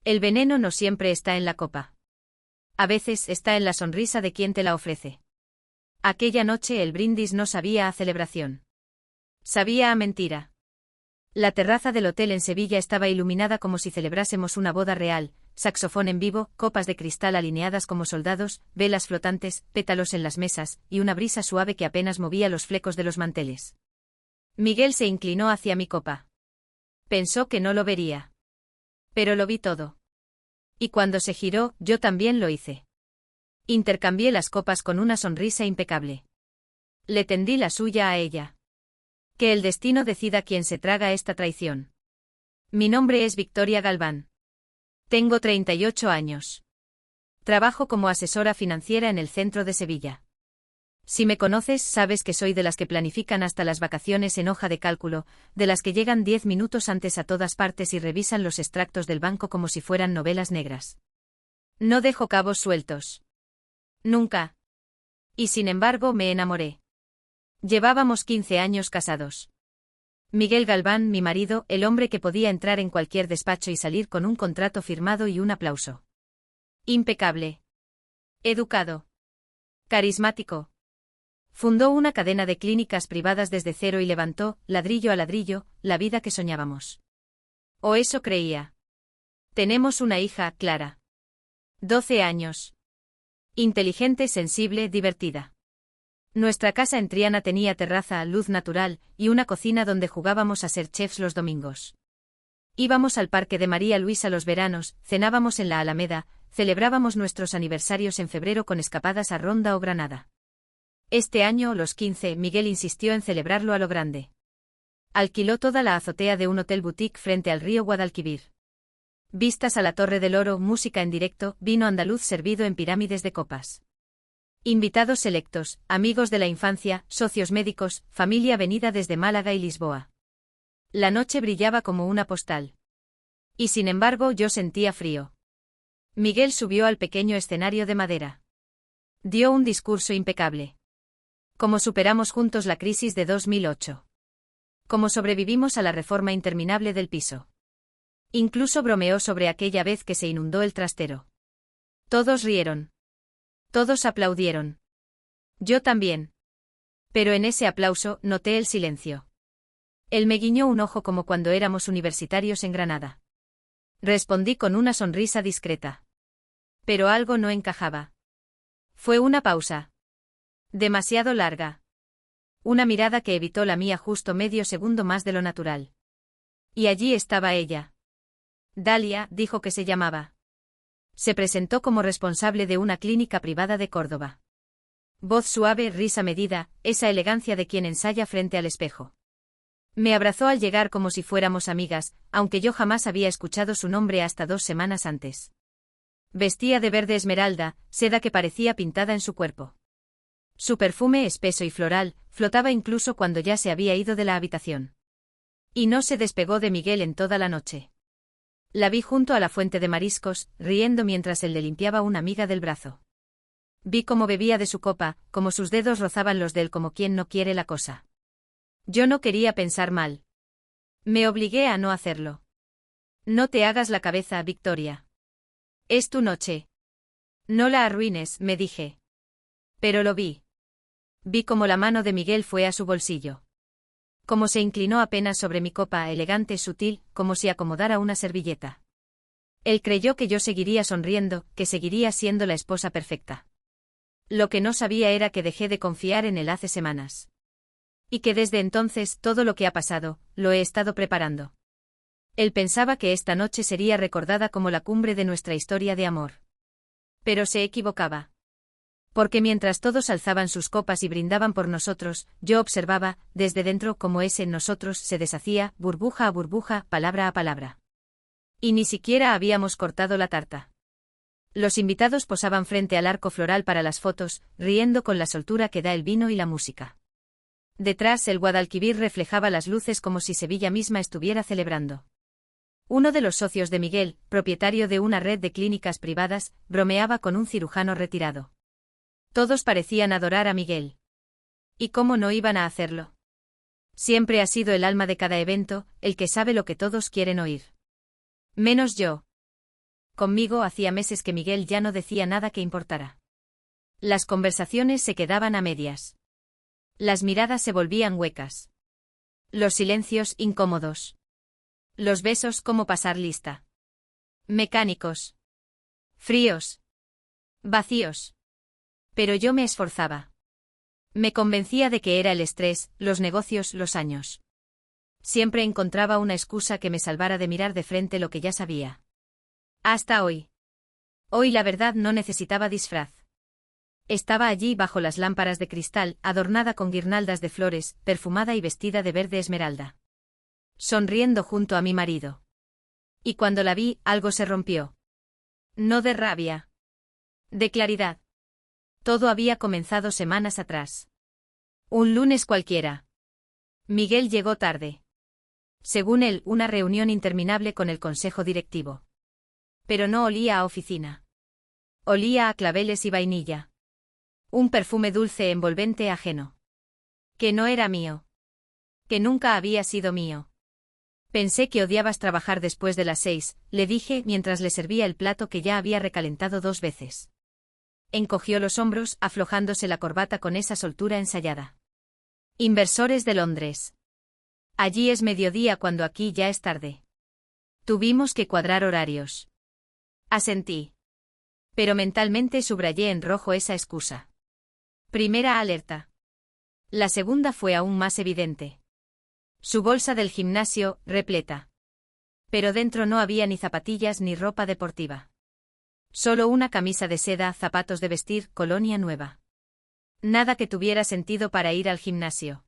El veneno no siempre está en la copa. A veces está en la sonrisa de quien te la ofrece. Aquella noche el brindis no sabía a celebración. Sabía a mentira. La terraza del hotel en Sevilla estaba iluminada como si celebrásemos una boda real, saxofón en vivo, copas de cristal alineadas como soldados, velas flotantes, pétalos en las mesas, y una brisa suave que apenas movía los flecos de los manteles. Miguel se inclinó hacia mi copa. Pensó que no lo vería. Pero lo vi todo. Y cuando se giró, yo también lo hice. Intercambié las copas con una sonrisa impecable. Le tendí la suya a ella. Que el destino decida quién se traga esta traición. Mi nombre es Victoria Galván. Tengo 38 años. Trabajo como asesora financiera en el centro de Sevilla. Si me conoces, sabes que soy de las que planifican hasta las vacaciones en hoja de cálculo, de las que llegan 10 minutos antes a todas partes y revisan los extractos del banco como si fueran novelas negras. No dejo cabos sueltos. Nunca. Y sin embargo me enamoré. Llevábamos 15 años casados. Miguel Galván, mi marido, el hombre que podía entrar en cualquier despacho y salir con un contrato firmado y un aplauso. Impecable. Educado. Carismático. Fundó una cadena de clínicas privadas desde cero y levantó, ladrillo a ladrillo, la vida que soñábamos. O eso creía. Tenemos una hija, Clara. 12 años. Inteligente, sensible, divertida. Nuestra casa en Triana tenía terraza, luz natural, y una cocina donde jugábamos a ser chefs los domingos. Íbamos al Parque de María Luisa los veranos, cenábamos en la Alameda, celebrábamos nuestros aniversarios en febrero con escapadas a Ronda o Granada. Este año, los 15, Miguel insistió en celebrarlo a lo grande. Alquiló toda la azotea de un hotel boutique frente al río Guadalquivir. Vistas a la Torre del Oro, música en directo, vino andaluz servido en pirámides de copas. Invitados selectos, amigos de la infancia, socios médicos, familia venida desde Málaga y Lisboa. La noche brillaba como una postal. Y sin embargo yo sentía frío. Miguel subió al pequeño escenario de madera. Dio un discurso impecable. Cómo superamos juntos la crisis de 2008. Cómo sobrevivimos a la reforma interminable del piso. Incluso bromeó sobre aquella vez que se inundó el trastero. Todos rieron. Todos aplaudieron. Yo también. Pero en ese aplauso noté el silencio. Él me guiñó un ojo como cuando éramos universitarios en Granada. Respondí con una sonrisa discreta. Pero algo no encajaba. Fue una pausa. Demasiado larga. Una mirada que evitó la mía justo medio segundo más de lo natural. Y allí estaba ella. Dalia, dijo que se llamaba. Se presentó como responsable de una clínica privada de Córdoba. Voz suave, risa medida, esa elegancia de quien ensaya frente al espejo. Me abrazó al llegar como si fuéramos amigas, aunque yo jamás había escuchado su nombre hasta 2 semanas antes. Vestía de verde esmeralda, seda que parecía pintada en su cuerpo. Su perfume espeso y floral, flotaba incluso cuando ya se había ido de la habitación. Y no se despegó de Miguel en toda la noche. La vi junto a la fuente de mariscos, riendo mientras él le limpiaba una miga del brazo. Vi cómo bebía de su copa, cómo sus dedos rozaban los de él como quien no quiere la cosa. Yo no quería pensar mal. Me obligué a no hacerlo. No te hagas la cabeza, Victoria. Es tu noche. No la arruines, me dije. Pero lo vi. Vi cómo la mano de Miguel fue a su bolsillo. Cómo se inclinó apenas sobre mi copa, elegante, sutil, como si acomodara una servilleta. Él creyó que yo seguiría sonriendo, que seguiría siendo la esposa perfecta. Lo que no sabía era que dejé de confiar en él hace semanas. Y que desde entonces todo lo que ha pasado, lo he estado preparando. Él pensaba que esta noche sería recordada como la cumbre de nuestra historia de amor. Pero se equivocaba. Porque mientras todos alzaban sus copas y brindaban por nosotros, yo observaba, desde dentro, cómo ese nosotros se deshacía, burbuja a burbuja, palabra a palabra. Y ni siquiera habíamos cortado la tarta. Los invitados posaban frente al arco floral para las fotos, riendo con la soltura que da el vino y la música. Detrás el Guadalquivir reflejaba las luces como si Sevilla misma estuviera celebrando. Uno de los socios de Miguel, propietario de una red de clínicas privadas, bromeaba con un cirujano retirado. Todos parecían adorar a Miguel. ¿Y cómo no iban a hacerlo? Siempre ha sido el alma de cada evento, el que sabe lo que todos quieren oír. Menos yo. Conmigo hacía meses que Miguel ya no decía nada que importara. Las conversaciones se quedaban a medias. Las miradas se volvían huecas. Los silencios incómodos. Los besos como pasar lista. Mecánicos. Fríos. Vacíos. Pero yo me esforzaba. Me convencía de que era el estrés, los negocios, los años. Siempre encontraba una excusa que me salvara de mirar de frente lo que ya sabía. Hasta hoy. Hoy la verdad no necesitaba disfraz. Estaba allí bajo las lámparas de cristal, adornada con guirnaldas de flores, perfumada y vestida de verde esmeralda. Sonriendo junto a mi marido. Y cuando la vi, algo se rompió. No de rabia. De claridad. Todo había comenzado semanas atrás. Un lunes cualquiera. Miguel llegó tarde. Según él, una reunión interminable con el consejo directivo. Pero no olía a oficina. Olía a claveles y vainilla. Un perfume dulce envolvente ajeno. Que no era mío. Que nunca había sido mío. Pensé que odiabas trabajar después de las 6, le dije mientras le servía el plato que ya había recalentado 2 veces. Encogió los hombros, aflojándose la corbata con esa soltura ensayada. Inversores de Londres. Allí es mediodía cuando aquí ya es tarde. Tuvimos que cuadrar horarios. Asentí. Pero mentalmente subrayé en rojo esa excusa. Primera alerta. La segunda fue aún más evidente. Su bolsa del gimnasio, repleta. Pero dentro no había ni zapatillas ni ropa deportiva. Solo una camisa de seda, zapatos de vestir, colonia nueva. Nada que tuviera sentido para ir al gimnasio.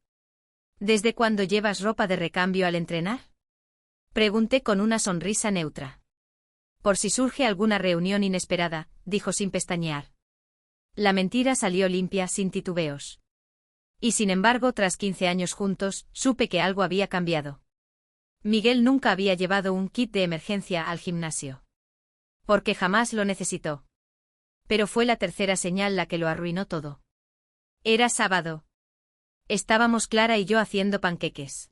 ¿Desde cuándo llevas ropa de recambio al entrenar? Pregunté con una sonrisa neutra. Por si surge alguna reunión inesperada, dijo sin pestañear. La mentira salió limpia, sin titubeos. Y sin embargo, tras 15 años juntos, supe que algo había cambiado. Miguel nunca había llevado un kit de emergencia al gimnasio. Porque jamás lo necesitó. Pero fue la tercera señal la que lo arruinó todo. Era sábado. Estábamos Clara y yo haciendo panqueques.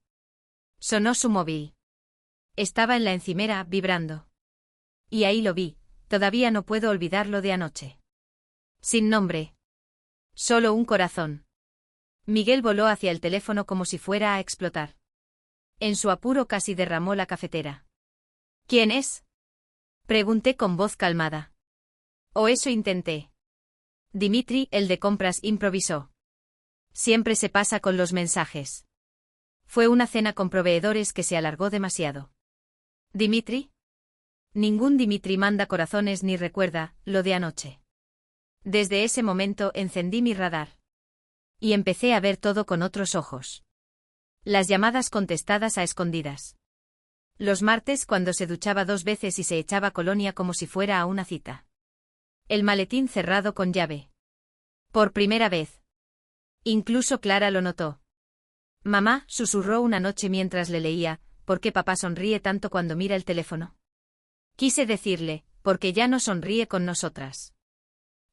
Sonó su móvil. Estaba en la encimera, vibrando. Y ahí lo vi, todavía no puedo olvidarlo de anoche. Sin nombre. Solo un corazón. Miguel voló hacia el teléfono como si fuera a explotar. En su apuro casi derramó la cafetera. ¿Quién es? Pregunté con voz calmada. O eso intenté. Dimitri, el de compras, improvisó. Siempre se pasa con los mensajes. Fue una cena con proveedores que se alargó demasiado. ¿Dimitri? Ningún Dimitri manda corazones ni recuerda lo de anoche. Desde ese momento encendí mi radar. Y empecé a ver todo con otros ojos. Las llamadas contestadas a escondidas. Los martes cuando se duchaba 2 veces y se echaba colonia como si fuera a una cita. El maletín cerrado con llave. Por primera vez. Incluso Clara lo notó. Mamá, susurró una noche mientras le leía, ¿por qué papá sonríe tanto cuando mira el teléfono? Quise decirle, porque ya no sonríe con nosotras.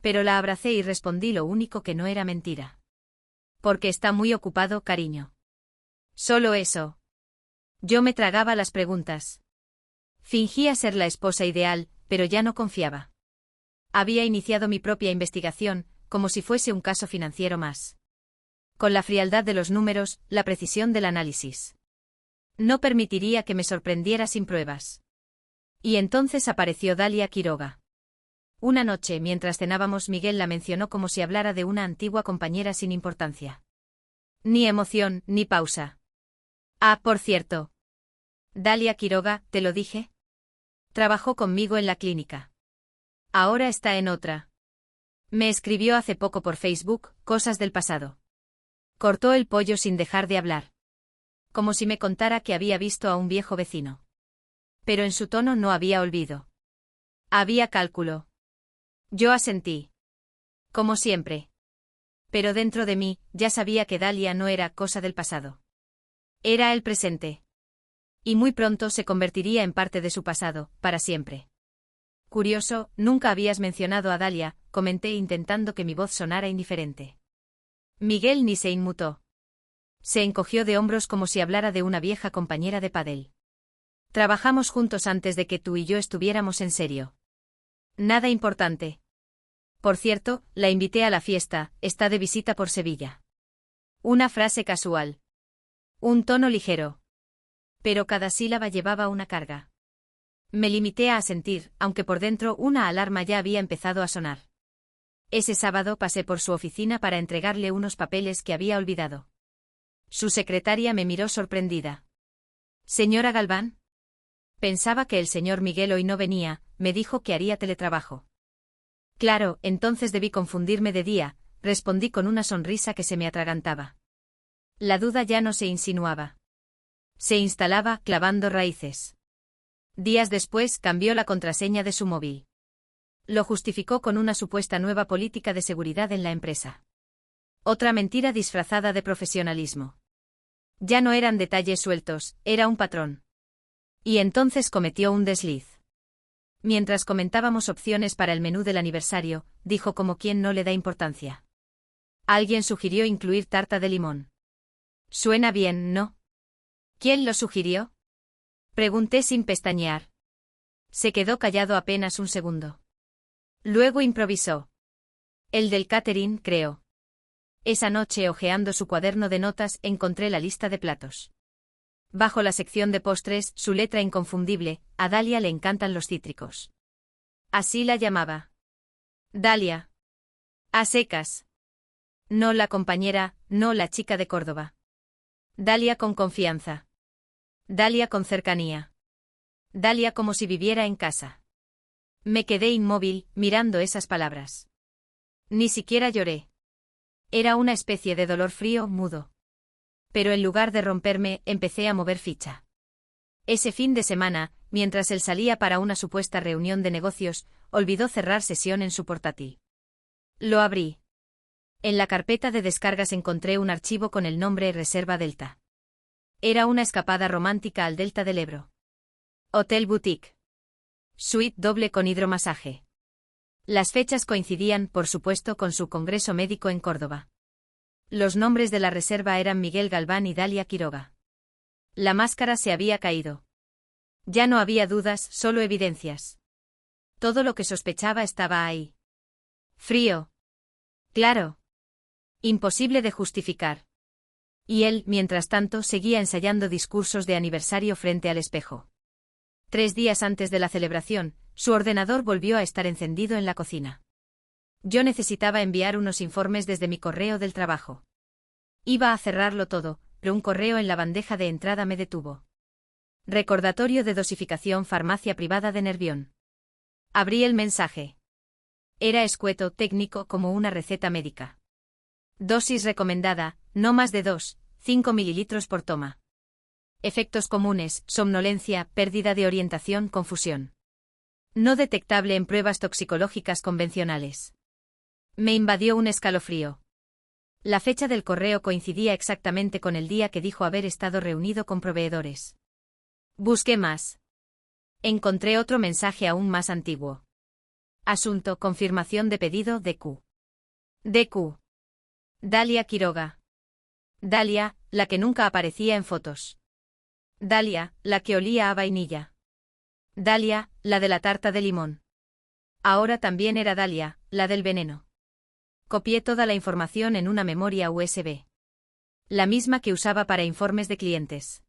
Pero la abracé y respondí lo único que no era mentira. Porque está muy ocupado, cariño. Solo eso. Yo me tragaba las preguntas. Fingía ser la esposa ideal, pero ya no confiaba. Había iniciado mi propia investigación, como si fuese un caso financiero más. Con la frialdad de los números, la precisión del análisis. No permitiría que me sorprendiera sin pruebas. Y entonces apareció Dalia Quiroga. Una noche, mientras cenábamos, Miguel la mencionó como si hablara de una antigua compañera sin importancia. Ni emoción, ni pausa. Ah, por cierto. Dalia Quiroga, ¿te lo dije? Trabajó conmigo en la clínica. Ahora está en otra. Me escribió hace poco por Facebook, cosas del pasado. Cortó el pollo sin dejar de hablar. Como si me contara que había visto a un viejo vecino. Pero en su tono no había olvido. Había cálculo. Yo asentí. Como siempre. Pero dentro de mí, ya sabía que Dalia no era cosa del pasado. Era el presente. Y muy pronto se convertiría en parte de su pasado, para siempre. Curioso, nunca habías mencionado a Dalia, comenté intentando que mi voz sonara indiferente. Miguel ni se inmutó. Se encogió de hombros como si hablara de una vieja compañera de pádel. Trabajamos juntos antes de que tú y yo estuviéramos en serio. Nada importante. Por cierto, la invité a la fiesta, está de visita por Sevilla. Una frase casual. Un tono ligero. Pero cada sílaba llevaba una carga. Me limité a asentir, aunque por dentro una alarma ya había empezado a sonar. Ese sábado pasé por su oficina para entregarle unos papeles que había olvidado. Su secretaria me miró sorprendida. «¿Señora Galván?» Pensaba que el señor Miguel hoy no venía, me dijo que haría teletrabajo. Claro, entonces debí confundirme de día, respondí con una sonrisa que se me atragantaba. La duda ya no se insinuaba. Se instalaba, clavando raíces. Días después cambió la contraseña de su móvil. Lo justificó con una supuesta nueva política de seguridad en la empresa. Otra mentira disfrazada de profesionalismo. Ya no eran detalles sueltos, era un patrón. Y entonces cometió un desliz. Mientras comentábamos opciones para el menú del aniversario, dijo como quien no le da importancia. Alguien sugirió incluir tarta de limón. Suena bien, ¿no? ¿Quién lo sugirió? Pregunté sin pestañear. Se quedó callado apenas un segundo. Luego improvisó. El del catering, creo. Esa noche, hojeando su cuaderno de notas, encontré la lista de platos. Bajo la sección de postres, su letra inconfundible, a Dalia le encantan los cítricos. Así la llamaba. Dalia. A secas. No la compañera, no la chica de Córdoba. Dalia con confianza. Dalia con cercanía. Dalia como si viviera en casa. Me quedé inmóvil, mirando esas palabras. Ni siquiera lloré. Era una especie de dolor frío, mudo. Pero en lugar de romperme, empecé a mover ficha. Ese fin de semana, mientras él salía para una supuesta reunión de negocios, olvidó cerrar sesión en su portátil. Lo abrí. En la carpeta de descargas encontré un archivo con el nombre Reserva Delta. Era una escapada romántica al delta del Ebro. Hotel Boutique. Suite doble con hidromasaje. Las fechas coincidían, por supuesto, con su congreso médico en Córdoba. Los nombres de la reserva eran Miguel Galván y Dalia Quiroga. La máscara se había caído. Ya no había dudas, solo evidencias. Todo lo que sospechaba estaba ahí. Frío. Claro. Imposible de justificar. Y él, mientras tanto, seguía ensayando discursos de aniversario frente al espejo. 3 días antes de la celebración, su ordenador volvió a estar encendido en la cocina. Yo necesitaba enviar unos informes desde mi correo del trabajo. Iba a cerrarlo todo, pero un correo en la bandeja de entrada me detuvo. Recordatorio de dosificación farmacia privada de Nervión. Abrí el mensaje. Era escueto, técnico, como una receta médica. Dosis recomendada, no más de 5 mililitros por toma. Efectos comunes, somnolencia, pérdida de orientación, confusión. No detectable en pruebas toxicológicas convencionales. Me invadió un escalofrío. La fecha del correo coincidía exactamente con el día que dijo haber estado reunido con proveedores. Busqué más. Encontré otro mensaje aún más antiguo. Asunto, confirmación de pedido, DQ. DQ. Dalia Quiroga. Dalia, la que nunca aparecía en fotos. Dalia, la que olía a vainilla. Dalia, la de la tarta de limón. Ahora también era Dalia, la del veneno. Copié toda la información en una memoria USB. La misma que usaba para informes de clientes.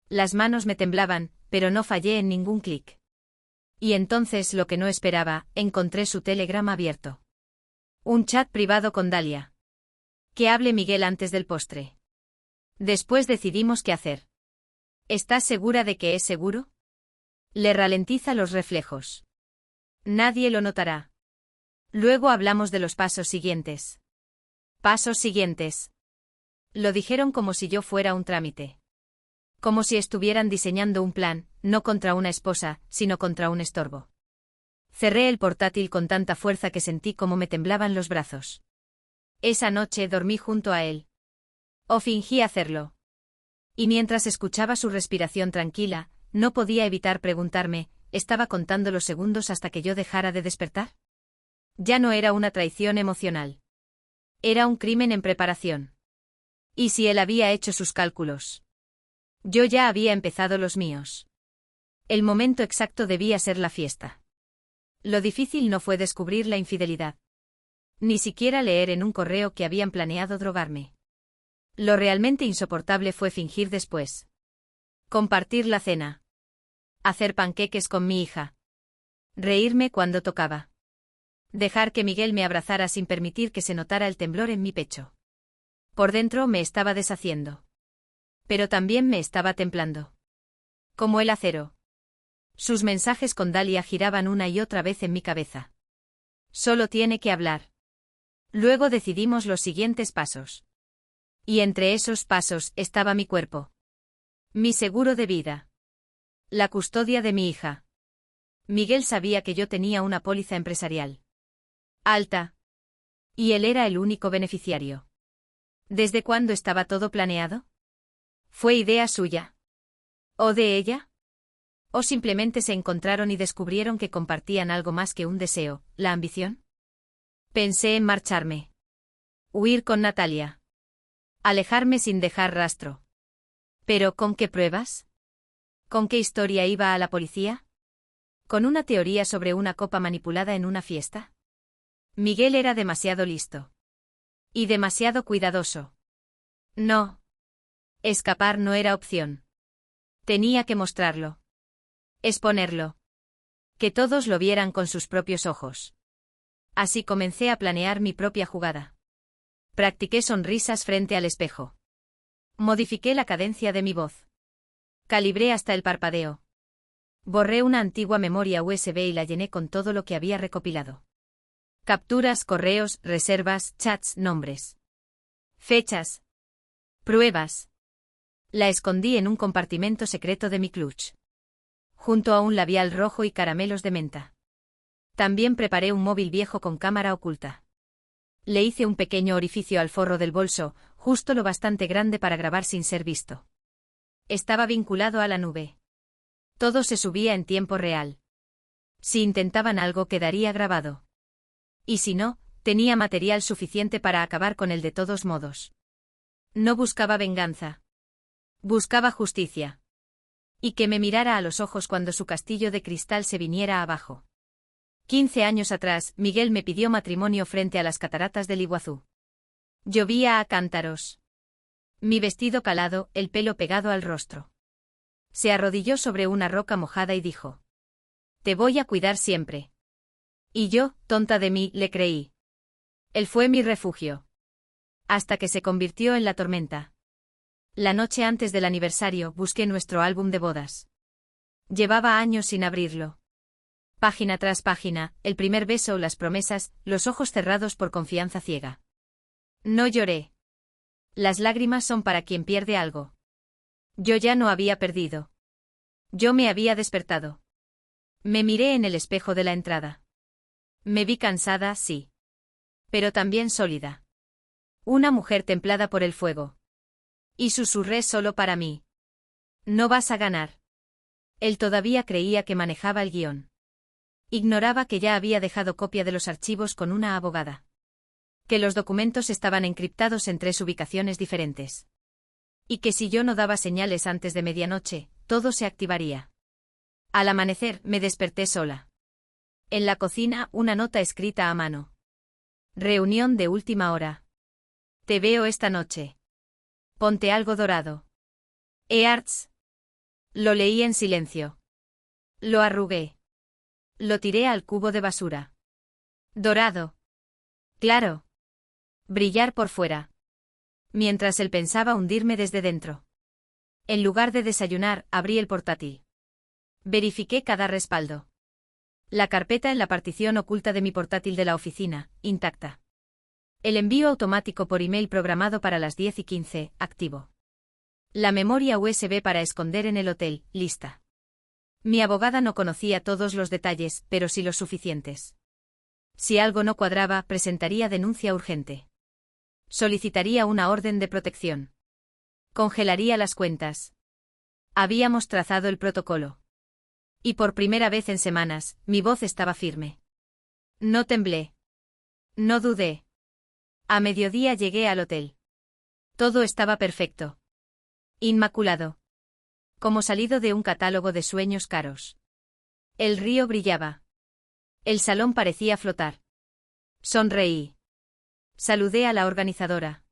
Las manos me temblaban, pero no fallé en ningún clic. Y entonces, lo que no esperaba, encontré su Telegram abierto. Un chat privado con Dalia. Que hable Miguel antes del postre. Después decidimos qué hacer. ¿Estás segura de que es seguro? Le ralentiza los reflejos. Nadie lo notará. Luego hablamos de los pasos siguientes. Pasos siguientes. Lo dijeron como si yo fuera un trámite. Como si estuvieran diseñando un plan, no contra una esposa, sino contra un estorbo. Cerré el portátil con tanta fuerza que sentí como me temblaban los brazos. Esa noche dormí junto a él. O fingí hacerlo. Y mientras escuchaba su respiración tranquila, no podía evitar preguntarme, ¿estaba contando los segundos hasta que yo dejara de despertar? Ya no era una traición emocional. Era un crimen en preparación. ¿Y si él había hecho sus cálculos? Yo ya había empezado los míos. El momento exacto debía ser la fiesta. Lo difícil no fue descubrir la infidelidad. Ni siquiera leer en un correo que habían planeado drogarme. Lo realmente insoportable fue fingir después. Compartir la cena. Hacer panqueques con mi hija. Reírme cuando tocaba. Dejar que Miguel me abrazara sin permitir que se notara el temblor en mi pecho. Por dentro me estaba deshaciendo. Pero también me estaba templando. Como el acero. Sus mensajes con Dalia giraban una y otra vez en mi cabeza. Solo tiene que hablar. Luego decidimos los siguientes pasos. Y entre esos pasos estaba mi cuerpo. Mi seguro de vida. La custodia de mi hija. Miguel sabía que yo tenía una póliza empresarial. Alta. Y él era el único beneficiario. ¿Desde cuándo estaba todo planeado? ¿Fue idea suya? ¿O de ella? ¿O simplemente se encontraron y descubrieron que compartían algo más que un deseo, la ambición? Pensé en marcharme. Huir con Natalia. Alejarme sin dejar rastro. ¿Pero con qué pruebas? ¿Con qué historia iba a la policía? ¿Con una teoría sobre una copa manipulada en una fiesta? Miguel era demasiado listo. Y demasiado cuidadoso. No. Escapar no era opción. Tenía que mostrarlo. Exponerlo. Que todos lo vieran con sus propios ojos. Así comencé a planear mi propia jugada. Practiqué sonrisas frente al espejo. Modifiqué la cadencia de mi voz. Calibré hasta el parpadeo. Borré una antigua memoria USB y la llené con todo lo que había recopilado. Capturas, correos, reservas, chats, nombres. Fechas. Pruebas. La escondí en un compartimento secreto de mi clutch. Junto a un labial rojo y caramelos de menta. También preparé un móvil viejo con cámara oculta. Le hice un pequeño orificio al forro del bolso, justo lo bastante grande para grabar sin ser visto. Estaba vinculado a la nube. Todo se subía en tiempo real. Si intentaban algo quedaría grabado. Y si no, tenía material suficiente para acabar con él de todos modos. No buscaba venganza. Buscaba justicia. Y que me mirara a los ojos cuando su castillo de cristal se viniera abajo. 15 años atrás, Miguel me pidió matrimonio frente a las cataratas del Iguazú. Llovía a cántaros. Mi vestido calado, el pelo pegado al rostro. Se arrodilló sobre una roca mojada y dijo: «Te voy a cuidar siempre». Y yo, tonta de mí, le creí. Él fue mi refugio. Hasta que se convirtió en la tormenta. La noche antes del aniversario busqué nuestro álbum de bodas. Llevaba años sin abrirlo. Página tras página, el primer beso, las promesas, los ojos cerrados por confianza ciega. No lloré. Las lágrimas son para quien pierde algo. Yo ya no había perdido. Yo me había despertado. Me miré en el espejo de la entrada. Me vi cansada, sí. Pero también sólida. Una mujer templada por el fuego. Y susurré solo para mí: «No vas a ganar». Él todavía creía que manejaba el guión. Ignoraba que ya había dejado copia de los archivos con una abogada. Que los documentos estaban encriptados en 3 ubicaciones diferentes. Y que si yo no daba señales antes de medianoche, todo se activaría. Al amanecer, me desperté sola. En la cocina, una nota escrita a mano. Reunión de última hora. Te veo esta noche. Ponte algo dorado. Earts. Lo leí en silencio. Lo arrugué. Lo tiré al cubo de basura. Dorado. Claro. Brillar por fuera. Mientras él pensaba hundirme desde dentro. En lugar de desayunar, abrí el portátil. Verifiqué cada respaldo. La carpeta en la partición oculta de mi portátil de la oficina, intacta. El envío automático por email programado para las 10:15, activo. La memoria USB para esconder en el hotel, lista. Mi abogada no conocía todos los detalles, pero sí los suficientes. Si algo no cuadraba, presentaría denuncia urgente. Solicitaría una orden de protección. Congelaría las cuentas. Habíamos trazado el protocolo. Y por primera vez en semanas, mi voz estaba firme. No temblé. No dudé. A mediodía llegué al hotel. Todo estaba perfecto. Inmaculado. Como salido de un catálogo de sueños caros. El río brillaba. El salón parecía flotar. Sonreí. Saludé a la organizadora.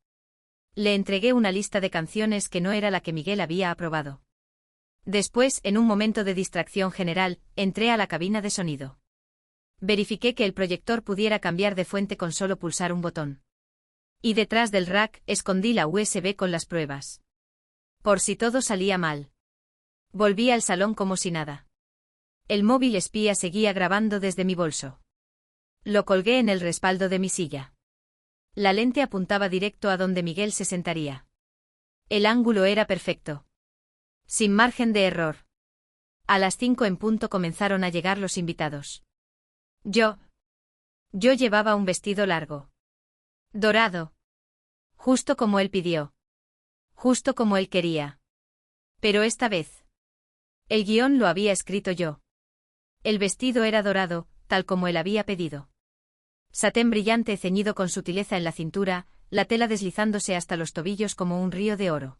Le entregué una lista de canciones que no era la que Miguel había aprobado. Después, en un momento de distracción general, entré a la cabina de sonido. Verifiqué que el proyector pudiera cambiar de fuente con solo pulsar un botón. Y detrás del rack, escondí la USB con las pruebas. Por si todo salía mal. Volví al salón como si nada. El móvil espía seguía grabando desde mi bolso. Lo colgué en el respaldo de mi silla. La lente apuntaba directo a donde Miguel se sentaría. El ángulo era perfecto. Sin margen de error. A las 5 en punto comenzaron a llegar los invitados. Yo llevaba un vestido largo. Dorado. Justo como él pidió. Justo como él quería. Pero esta vez. El guión lo había escrito yo. El vestido era dorado, tal como él había pedido. Satén brillante ceñido con sutileza en la cintura, la tela deslizándose hasta los tobillos como un río de oro.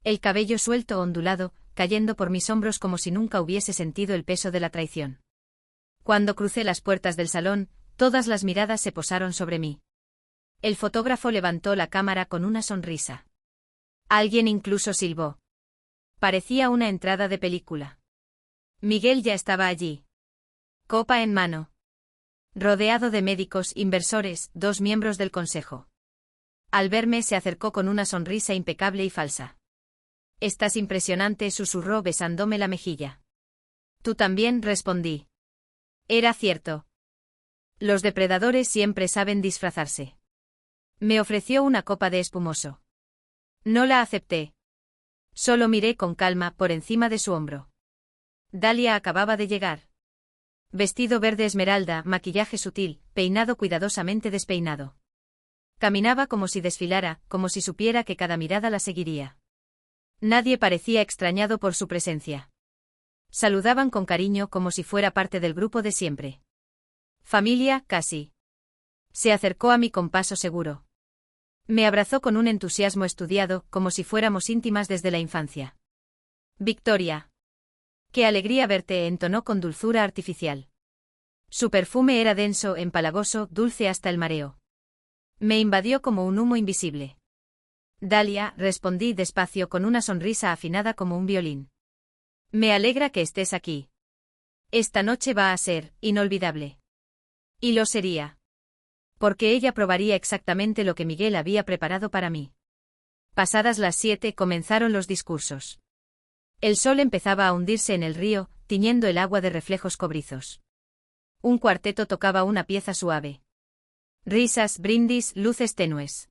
El cabello suelto ondulado, cayendo por mis hombros como si nunca hubiese sentido el peso de la traición. Cuando crucé las puertas del salón, todas las miradas se posaron sobre mí. El fotógrafo levantó la cámara con una sonrisa. Alguien incluso silbó. Parecía una entrada de película. Miguel ya estaba allí. Copa en mano. Rodeado de médicos, inversores, 2 miembros del consejo. Al verme se acercó con una sonrisa impecable y falsa. «Estás impresionante», susurró besándome la mejilla. «Tú también», respondí. Era cierto. Los depredadores siempre saben disfrazarse. Me ofreció una copa de espumoso. No la acepté. Solo miré con calma por encima de su hombro. Dalia acababa de llegar. Vestido verde esmeralda, maquillaje sutil, peinado cuidadosamente despeinado. Caminaba como si desfilara, como si supiera que cada mirada la seguiría. Nadie parecía extrañado por su presencia. Saludaban con cariño como si fuera parte del grupo de siempre. Familia, casi. Se acercó a mí con paso seguro. Me abrazó con un entusiasmo estudiado, como si fuéramos íntimas desde la infancia. Victoria. Qué alegría verte, entonó con dulzura artificial. Su perfume era denso, empalagoso, dulce hasta el mareo. Me invadió como un humo invisible. Dalia, respondí despacio con una sonrisa afinada como un violín. Me alegra que estés aquí. Esta noche va a ser inolvidable. Y lo sería. Porque ella probaría exactamente lo que Miguel había preparado para mí. Pasadas las 7 comenzaron los discursos. El sol empezaba a hundirse en el río, tiñendo el agua de reflejos cobrizos. Un cuarteto tocaba una pieza suave. Risas, brindis, luces tenues.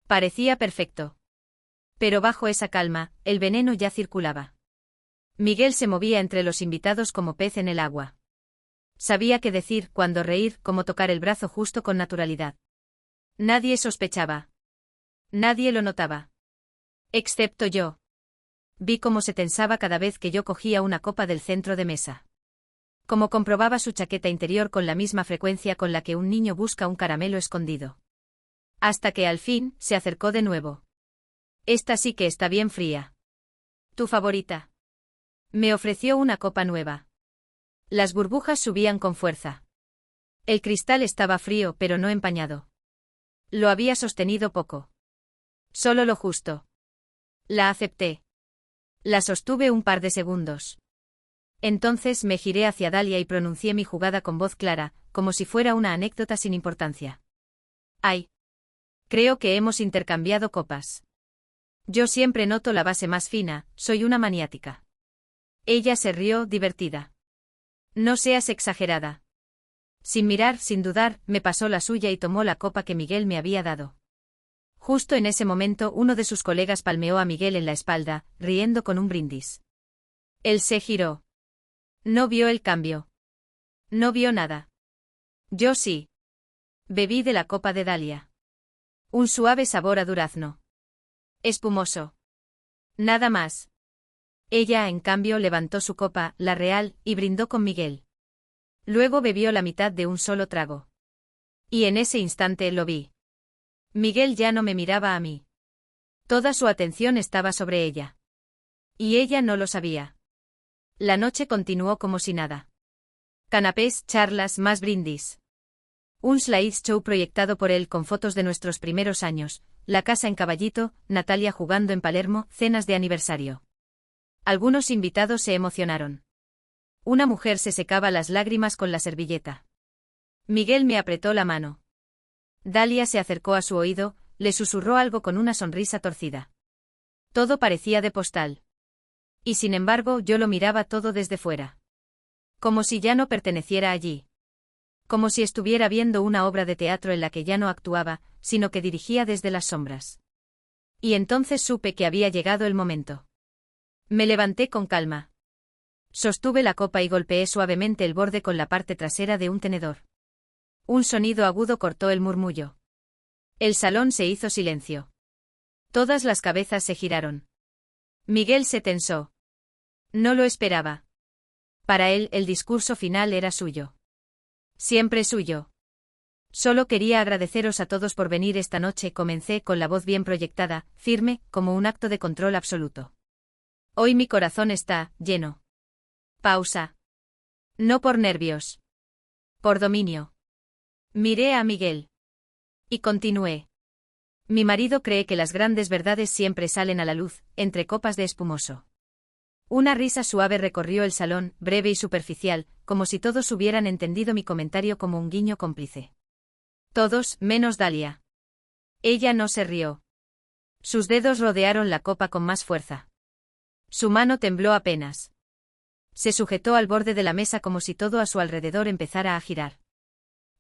Parecía perfecto. Pero bajo esa calma, el veneno ya circulaba. Miguel se movía entre los invitados como pez en el agua. Sabía qué decir, cuándo reír, cómo tocar el brazo justo con naturalidad. Nadie sospechaba. Nadie lo notaba. Excepto yo. Vi cómo se tensaba cada vez que yo cogía una copa del centro de mesa. Cómo comprobaba su chaqueta interior con la misma frecuencia con la que un niño busca un caramelo escondido. Hasta que al fin, se acercó de nuevo. Esta sí que está bien fría. ¿Tu favorita? Me ofreció una copa nueva. Las burbujas subían con fuerza. El cristal estaba frío pero no empañado. Lo había sostenido poco. Solo lo justo. La acepté. La sostuve un par de segundos. Entonces me giré hacia Dalia y pronuncié mi jugada con voz clara, como si fuera una anécdota sin importancia. Ay. Creo que hemos intercambiado copas. Yo siempre noto la base más fina, soy una maniática. Ella se rió, divertida. No seas exagerada. Sin mirar, sin dudar, me pasó la suya y tomó la copa que Miguel me había dado. Justo en ese momento uno de sus colegas palmeó a Miguel en la espalda, riendo con un brindis. Él se giró. No vio el cambio. No vio nada. Yo sí. Bebí de la copa de Dalia. Un suave sabor a durazno. Espumoso. Nada más. Ella, en cambio, levantó su copa, la real, y brindó con Miguel. Luego bebió la mitad de un solo trago. Y en ese instante lo vi. Miguel ya no me miraba a mí. Toda su atención estaba sobre ella. Y ella no lo sabía. La noche continuó como si nada. Canapés, charlas, más brindis. Un slideshow proyectado por él con fotos de nuestros primeros años, la casa en Caballito, Natalia jugando en Palermo, cenas de aniversario. Algunos invitados se emocionaron. Una mujer se secaba las lágrimas con la servilleta. Miguel me apretó la mano. Dalia se acercó a su oído, le susurró algo con una sonrisa torcida. Todo parecía de postal. Y sin embargo yo lo miraba todo desde fuera. Como si ya no perteneciera allí. Como si estuviera viendo una obra de teatro en la que ya no actuaba, sino que dirigía desde las sombras. Y entonces supe que había llegado el momento. Me levanté con calma. Sostuve la copa y golpeé suavemente el borde con la parte trasera de un tenedor. Un sonido agudo cortó el murmullo. El salón se hizo silencio. Todas las cabezas se giraron. Miguel se tensó. No lo esperaba. Para él el discurso final era suyo. Siempre suyo. Solo quería agradeceros a todos por venir esta noche, comencé con la voz bien proyectada, firme, como un acto de control absoluto. Hoy mi corazón está lleno. Pausa. No por nervios. Por dominio. Miré a Miguel. Y continué. Mi marido cree que las grandes verdades siempre salen a la luz, entre copas de espumoso. Una risa suave recorrió el salón, breve y superficial, como si todos hubieran entendido mi comentario como un guiño cómplice. Todos, menos Dalia. Ella no se rió. Sus dedos rodearon la copa con más fuerza. Su mano tembló apenas. Se sujetó al borde de la mesa como si todo a su alrededor empezara a girar.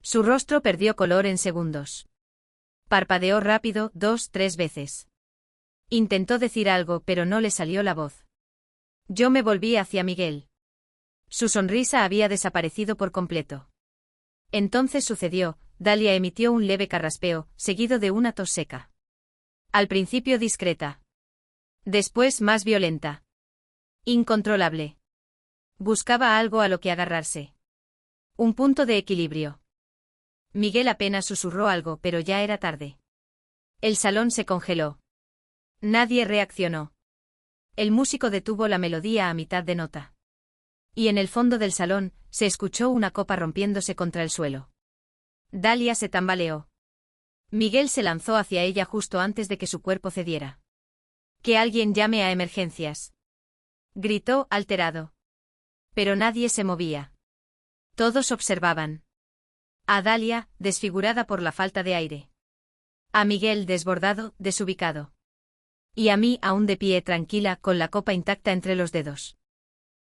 Su rostro perdió color en segundos. Parpadeó rápido, 2, 3 veces. Intentó decir algo, pero no le salió la voz. Yo me volví hacia Miguel. Su sonrisa había desaparecido por completo. Entonces sucedió, Dalia emitió un leve carraspeo, seguido de una tos seca. Al principio discreta. Después más violenta. Incontrolable. Buscaba algo a lo que agarrarse. Un punto de equilibrio. Miguel apenas susurró algo, pero ya era tarde. El salón se congeló. Nadie reaccionó. El músico detuvo la melodía a mitad de nota. Y en el fondo del salón, se escuchó una copa rompiéndose contra el suelo. Dalia se tambaleó. Miguel se lanzó hacia ella justo antes de que su cuerpo cediera. «Que alguien llame a emergencias», gritó, alterado. Pero nadie se movía. Todos observaban. A Dalia, desfigurada por la falta de aire. A Miguel desbordado, desubicado. Y a mí aún de pie tranquila, con la copa intacta entre los dedos.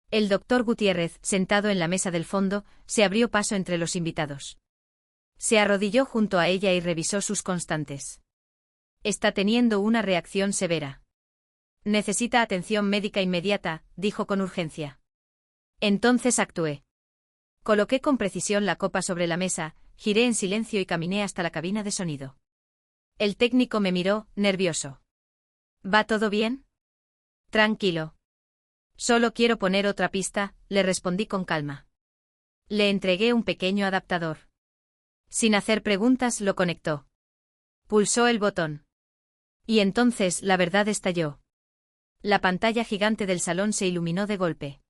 El doctor Gutiérrez, sentado en la mesa del fondo, se abrió paso entre los invitados. Se arrodilló junto a ella y revisó sus constantes. Está teniendo una reacción severa. Necesita atención médica inmediata, dijo con urgencia. Entonces actué. Coloqué con precisión la copa sobre la mesa, giré en silencio y caminé hasta la cabina de sonido. El técnico me miró, nervioso. ¿Va todo bien? Tranquilo. Solo quiero poner otra pista, le respondí con calma. Le entregué un pequeño adaptador. Sin hacer preguntas lo conectó. Pulsó el botón. Y entonces la verdad estalló. La pantalla gigante del salón se iluminó de golpe.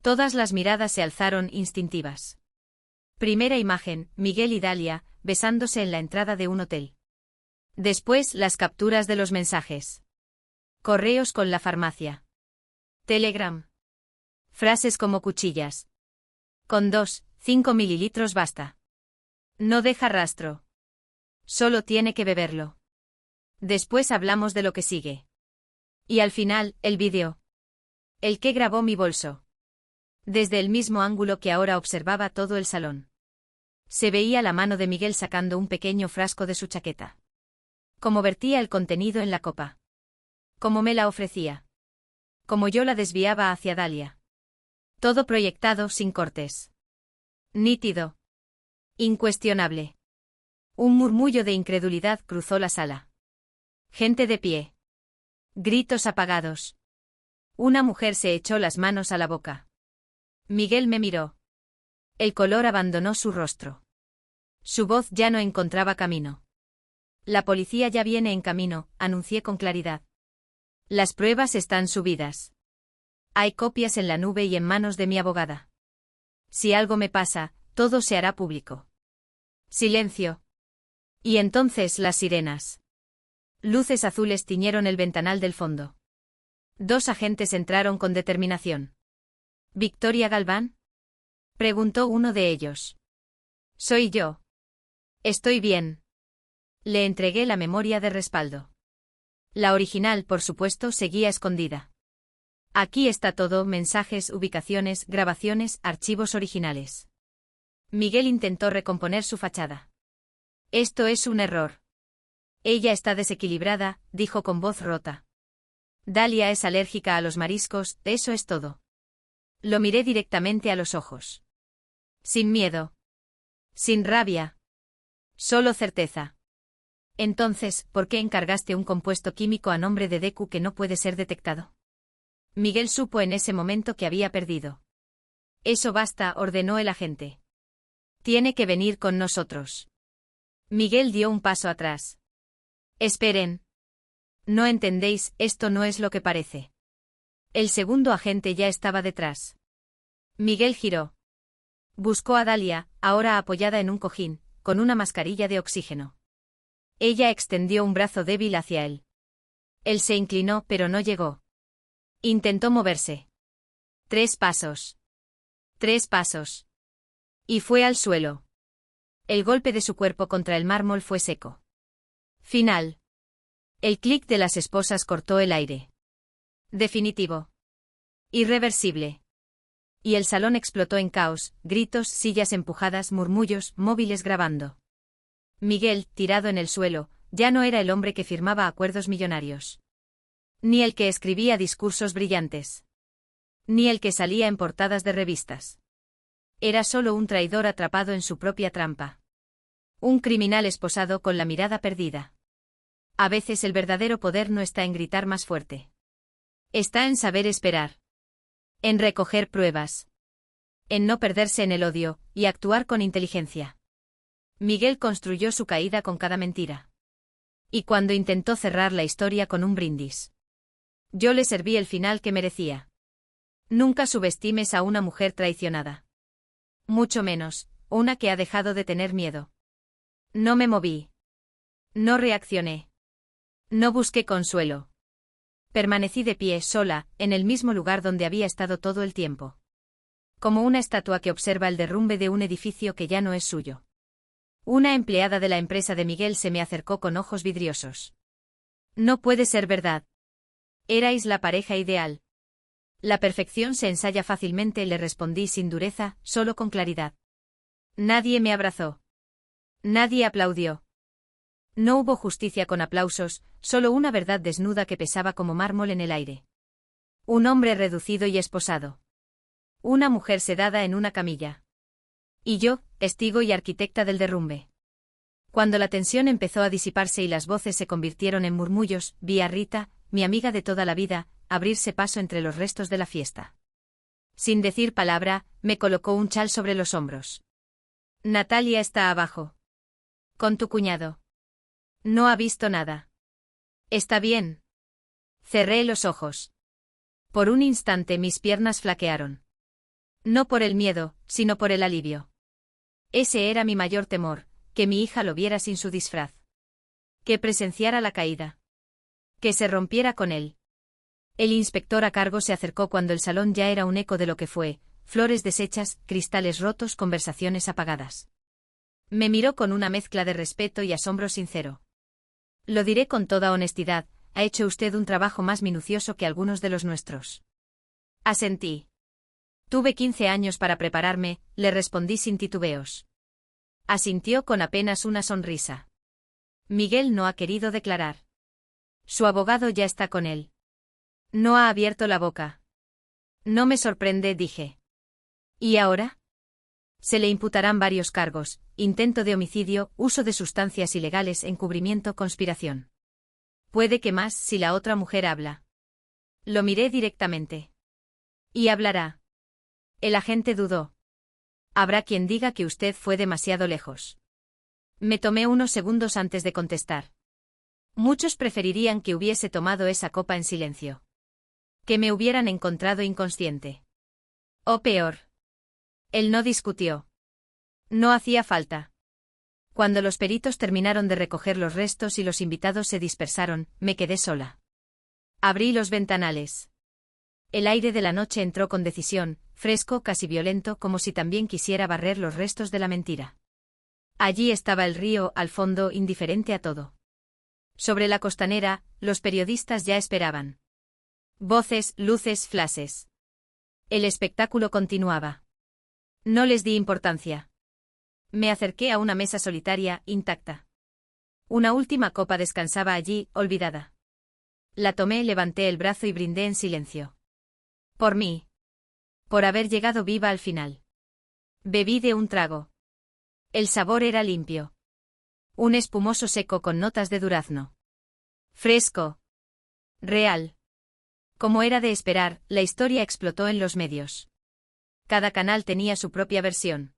Todas las miradas se alzaron instintivas. Primera imagen, Miguel y Dalia, besándose en la entrada de un hotel. Después las capturas de los mensajes. Correos con la farmacia. Telegram. Frases como cuchillas. Con 5 mililitros basta. No deja rastro. Solo tiene que beberlo. Después hablamos de lo que sigue. Y al final, el vídeo. El que grabó mi bolso. Desde el mismo ángulo que ahora observaba todo el salón. Se veía la mano de Miguel sacando un pequeño frasco de su chaqueta. Cómo vertía el contenido en la copa. Cómo me la ofrecía. Cómo yo la desviaba hacia Dalia. Todo proyectado sin cortes. Nítido. Incuestionable. Un murmullo de incredulidad cruzó la sala. Gente de pie. Gritos apagados. Una mujer se echó las manos a la boca. Miguel me miró. El color abandonó su rostro. Su voz ya no encontraba camino. La policía ya viene en camino, anuncié con claridad. Las pruebas están subidas. Hay copias en la nube y en manos de mi abogada. Si algo me pasa, todo se hará público. Silencio. Y entonces las sirenas. Luces azules tiñeron el ventanal del fondo. 2 agentes entraron con determinación. ¿Victoria Galván? Preguntó uno de ellos. Soy yo. Estoy bien. Le entregué la memoria de respaldo. La original, por supuesto, seguía escondida. Aquí está todo: mensajes, ubicaciones, grabaciones, archivos originales. Miguel intentó recomponer su fachada. Esto es un error. Ella está desequilibrada, dijo con voz rota. Dalia es alérgica a los mariscos, eso es todo. Lo miré directamente a los ojos. Sin miedo. Sin rabia. Solo certeza. Entonces, ¿por qué encargaste un compuesto químico a nombre de Deku que no puede ser detectado? Miguel supo en ese momento que había perdido. Eso basta, ordenó el agente. Tiene que venir con nosotros. Miguel dio un paso atrás. Esperen. No entendéis, esto no es lo que parece. El segundo agente ya estaba detrás. Miguel giró. Buscó a Dalia, ahora apoyada en un cojín, con una mascarilla de oxígeno. Ella extendió un brazo débil hacia él. Él se inclinó, pero no llegó. Intentó moverse. 3 pasos. 3 pasos. Y fue al suelo. El golpe de su cuerpo contra el mármol fue seco. Final. El clic de las esposas cortó el aire. Definitivo. Irreversible. Y el salón explotó en caos, gritos, sillas empujadas, murmullos, móviles grabando. Miguel, tirado en el suelo, ya no era el hombre que firmaba acuerdos millonarios. Ni el que escribía discursos brillantes. Ni el que salía en portadas de revistas. Era solo un traidor atrapado en su propia trampa. Un criminal esposado con la mirada perdida. A veces el verdadero poder no está en gritar más fuerte. Está en saber esperar. En recoger pruebas. En no perderse en el odio, y actuar con inteligencia. Miguel construyó su caída con cada mentira. Y cuando intentó cerrar la historia con un brindis. Yo le serví el final que merecía. Nunca subestimes a una mujer traicionada. Mucho menos, una que ha dejado de tener miedo. No me moví. No reaccioné. No busqué consuelo. Permanecí de pie, sola, en el mismo lugar donde había estado todo el tiempo. Como una estatua que observa el derrumbe de un edificio que ya no es suyo. Una empleada de la empresa de Miguel se me acercó con ojos vidriosos. No puede ser verdad. Erais la pareja ideal. La perfección se ensaya fácilmente, le respondí sin dureza, solo con claridad. Nadie me abrazó. Nadie aplaudió. No hubo justicia con aplausos, solo una verdad desnuda que pesaba como mármol en el aire. Un hombre reducido y esposado. Una mujer sedada en una camilla. Y yo, testigo y arquitecta del derrumbe. Cuando la tensión empezó a disiparse y las voces se convirtieron en murmullos, vi a Rita, mi amiga de toda la vida, abrirse paso entre los restos de la fiesta. Sin decir palabra, me colocó un chal sobre los hombros. Natalia está abajo. Con tu cuñado. No ha visto nada. Está bien. Cerré los ojos. Por un instante mis piernas flaquearon. No por el miedo, sino por el alivio. Ese era mi mayor temor, que mi hija lo viera sin su disfraz. Que presenciara la caída. Que se rompiera con él. El inspector a cargo se acercó cuando el salón ya era un eco de lo que fue, flores deshechas, cristales rotos, conversaciones apagadas. Me miró con una mezcla de respeto y asombro sincero. Lo diré con toda honestidad, ha hecho usted un trabajo más minucioso que algunos de los nuestros. Asentí. Tuve 15 años para prepararme, le respondí sin titubeos. Asintió con apenas una sonrisa. Miguel no ha querido declarar. Su abogado ya está con él. No ha abierto la boca. No me sorprende, dije. ¿Y ahora? Se le imputarán varios cargos: intento de homicidio, uso de sustancias ilegales, encubrimiento, conspiración. Puede que más si la otra mujer habla. Lo miré directamente. ¿Y hablará? El agente dudó. Habrá quien diga que usted fue demasiado lejos. Me tomé unos segundos antes de contestar. Muchos preferirían que hubiese tomado esa copa en silencio. Que me hubieran encontrado inconsciente. O peor. Él no discutió. No hacía falta. Cuando los peritos terminaron de recoger los restos y los invitados se dispersaron, me quedé sola. Abrí los ventanales. El aire de la noche entró con decisión, fresco, casi violento, como si también quisiera barrer los restos de la mentira. Allí estaba el río, al fondo, indiferente a todo. Sobre la costanera, los periodistas ya esperaban. Voces, luces, flashes. El espectáculo continuaba. No les di importancia. Me acerqué a una mesa solitaria, intacta. Una última copa descansaba allí, olvidada. La tomé, levanté el brazo y brindé en silencio. Por mí. Por haber llegado viva al final. Bebí de un trago. El sabor era limpio. Un espumoso seco con notas de durazno. Fresco. Real. Como era de esperar, la historia explotó en los medios. Cada canal tenía su propia versión.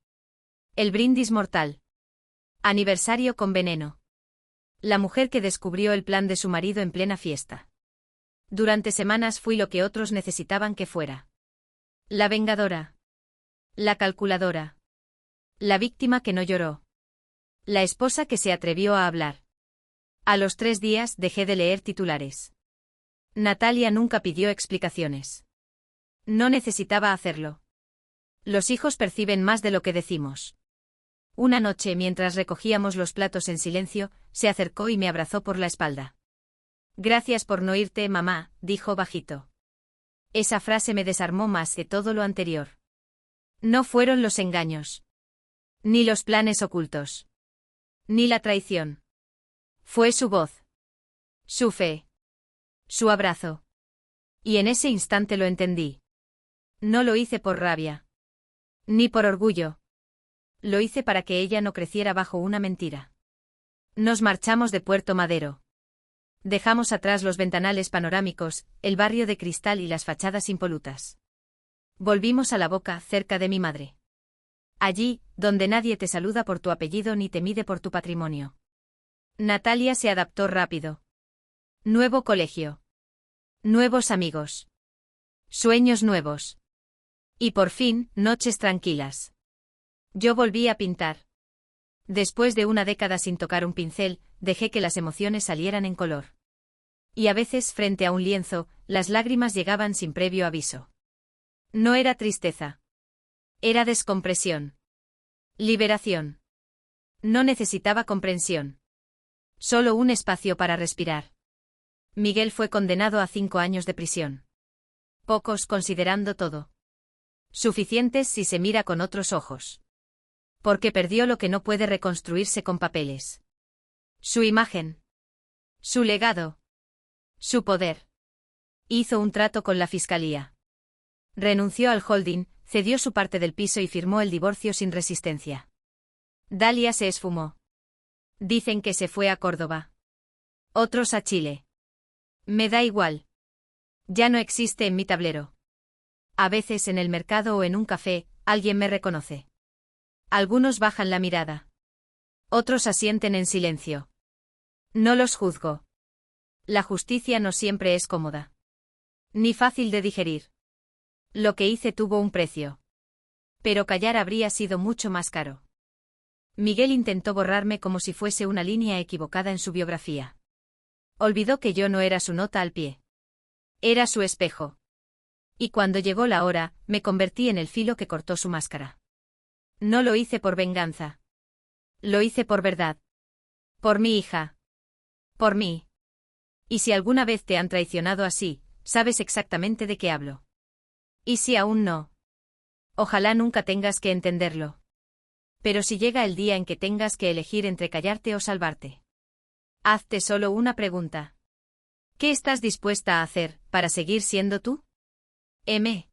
El brindis mortal. Aniversario con veneno. La mujer que descubrió el plan de su marido en plena fiesta. Durante semanas fui lo que otros necesitaban que fuera. La vengadora. La calculadora. La víctima que no lloró. La esposa que se atrevió a hablar. A los 3 días dejé de leer titulares. Natalia nunca pidió explicaciones. No necesitaba hacerlo. Los hijos perciben más de lo que decimos. Una noche, mientras recogíamos los platos en silencio, se acercó y me abrazó por la espalda. Gracias por no irte, mamá, dijo bajito. Esa frase me desarmó más que todo lo anterior. No fueron los engaños. Ni los planes ocultos. Ni la traición. Fue su voz. Su fe. Su abrazo. Y en ese instante lo entendí. No lo hice por rabia. Ni por orgullo. Lo hice para que ella no creciera bajo una mentira. Nos marchamos de Puerto Madero. Dejamos atrás los ventanales panorámicos, el barrio de cristal y las fachadas impolutas. Volvimos a La Boca, cerca de mi madre. Allí, donde nadie te saluda por tu apellido ni te mide por tu patrimonio. Natalia se adaptó rápido. Nuevo colegio. Nuevos amigos. Sueños nuevos. Y por fin, noches tranquilas. Yo volví a pintar. Después de una década sin tocar un pincel, dejé que las emociones salieran en color. Y a veces, frente a un lienzo, las lágrimas llegaban sin previo aviso. No era tristeza. Era descompresión. Liberación. No necesitaba comprensión. Solo un espacio para respirar. Miguel fue condenado a 5 años de prisión. Pocos considerando todo. Suficientes si se mira con otros ojos. Porque perdió lo que no puede reconstruirse con papeles. Su imagen. Su legado. Su poder. Hizo un trato con la fiscalía. Renunció al holding, cedió su parte del piso y firmó el divorcio sin resistencia. Dalia se esfumó. Dicen que se fue a Córdoba. Otros a Chile. Me da igual. Ya no existe en mi tablero. A veces en el mercado o en un café, alguien me reconoce. Algunos bajan la mirada. Otros asienten en silencio. No los juzgo. La justicia no siempre es cómoda. Ni fácil de digerir. Lo que hice tuvo un precio. Pero callar habría sido mucho más caro. Miguel intentó borrarme como si fuese una línea equivocada en su biografía. Olvidó que yo no era su nota al pie. Era su espejo. Y cuando llegó la hora, me convertí en el filo que cortó su máscara. No lo hice por venganza. Lo hice por verdad. Por mi hija. Por mí. Y si alguna vez te han traicionado así, sabes exactamente de qué hablo. Y si aún no. Ojalá nunca tengas que entenderlo. Pero si llega el día en que tengas que elegir entre callarte o salvarte. Hazte solo una pregunta. ¿Qué estás dispuesta a hacer para seguir siendo tú? M.